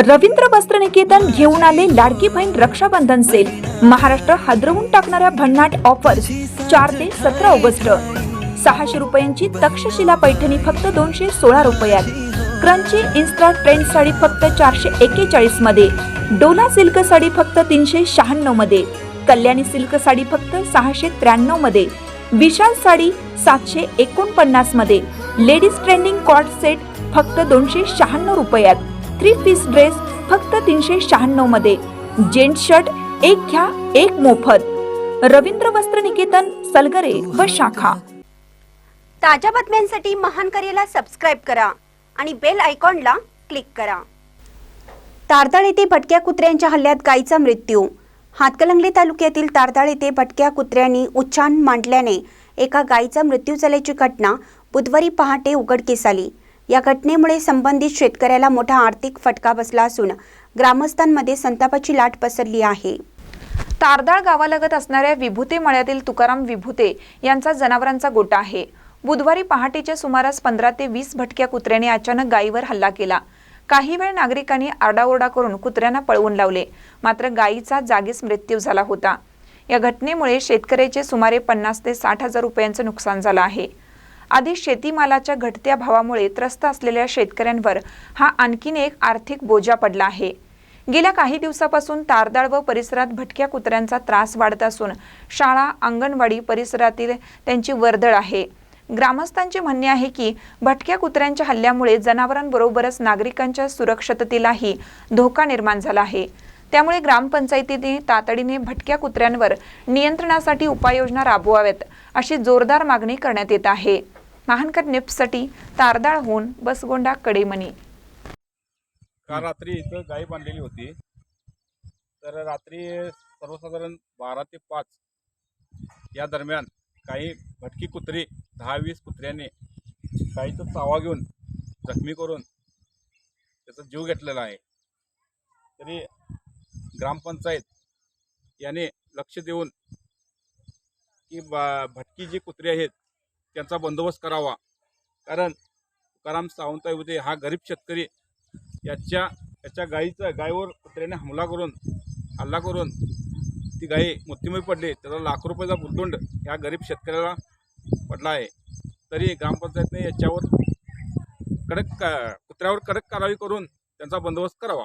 रवींद्र वस्त्रनिकेतन घेऊन आले लाडकी बहीण रक्षाबंधन सेल। महाराष्ट्र हादरवून टाकणाऱ्या भन्नाट ऑफर्स 4 ते 17 ऑगस्ट। 600 रुपयांची तक्षशिला पैठणी फक्त 216 रुपयात। क्रंची इन्स्टा ट्रेंड साडी फक्त 441 मध्ये। डोला सिल्क साडी फक्त 396 मध्ये। कल्याणी सिल्क साडी फक्त 693 मध्ये। विशाल साडी 749 मध्ये। लेडीज ट्रेंडिंग कॉर्ड सेट फक्त 296 रुपयात। 3 पीस ड्रेस फक्त 396 मध्ये। जेंट्स शर्ट एक घ्या एक मोफत। रवींद्र वस्त्रनिकेतन, सलगरे व शाखा। ताज्या बातम्यांसाठी महान करेला सबस्क्राइब करा आणि बेल आयकॉनला क्लिक करा। तारदाळ येथे भटक्या कुत्र्यांच्या हल्ल्यात गायीचा मृत्यू। हातकणंगले तालुक्यातील तारदाळ येथे भटक्या कुत्र्यांनी उच्चाण मांडल्याने एका गायीचा मृत्यू झाल्याची घटना बुधवारी पहाटे उघडकीस आली। या घटनेमुळे संबंधित शेतकऱ्याला मोठा आर्थिक फटका बसला असून ग्रामस्थांमध्ये संतापाची लाट पसरली आहे। तारदाळ गावालगत असणाऱ्या विभूते मळ्यातील तुकाराम विभूते यांचा जनावरांचा गोटा आहे। बुधवारी पहाटेच्या सुमारास 15 ते 20 भटक्या कुत्र्याने अचानक गायीवर हल्ला केला। काही वेळ नागरिकांनी आरडाओरडा करून कुत्र्यांना पळवून लावले, मात्र गायीचा जागीच मृत्यू झाला होता। या घटनेमुळे शेतकऱ्याचे सुमारे 50 ते 60 हजार रुपयांचे नुकसान झाले आहे। आधी शेतीमालाच्या घटत्या भावामुळे त्रस्त असलेल्या शेतकऱ्यांवर हा आणखीन एक आर्थिक बोजा पडला आहे। गेल्या काही दिवसापासून तारदाळ व परिसरात भटक्या कुत्र्यांचा त्रास वाढत असून शाळा, अंगणवाडी परिसरातील त्यांची वर्दळ आहे। ग्रामस्थांचे म्हणणे आहे की भटक्या कुत्र्यांच्या हल्ल्यामुळे जनावरांबरोबरच नागरिकांच्या सुरक्षिततेलाही धोका निर्माण झाला आहे। त्यामुळे ग्रामपंचायतीने तातडीने भटक्या कुत्र्यांवर नियंत्रणासाठी उपाययोजना राबवाव्यात अशी जोरदार मागणी करण्यात येत आहे। महानकर न्यूजसाठी तारदाळहून बसगोंडा कडेमनी। काल रात्री इथं गाय बांधलेली होती, तर रात्री सर्वसाधारण 12 ते 5 या दरम्यान काही भटकी कुत्री 10-20 कुत्र्याने गायीचा चावा घेऊन जखमी करून त्याचा जीव घेतलेला आहे। तरी ग्रामपंचायत याने लक्ष देऊन की भटकी जी कुत्री आहेत त्यांचा बंदोबस्त करावा, कारण तुकाराम सावंत हा गरीब शेतकरी याच्या गायीवर कुत्र्याने हल्ला करून ती गाय मृत्युमुखी पडली। त्याचा लाखो रुपयाचा भुर्दंड या गरीब शेतकऱ्याला पडला आहे। तरी ग्रामपंचायतने याच्यावर कुत्र्यावर कडक कारवाई करून त्यांचा बंदोबस्त करावा।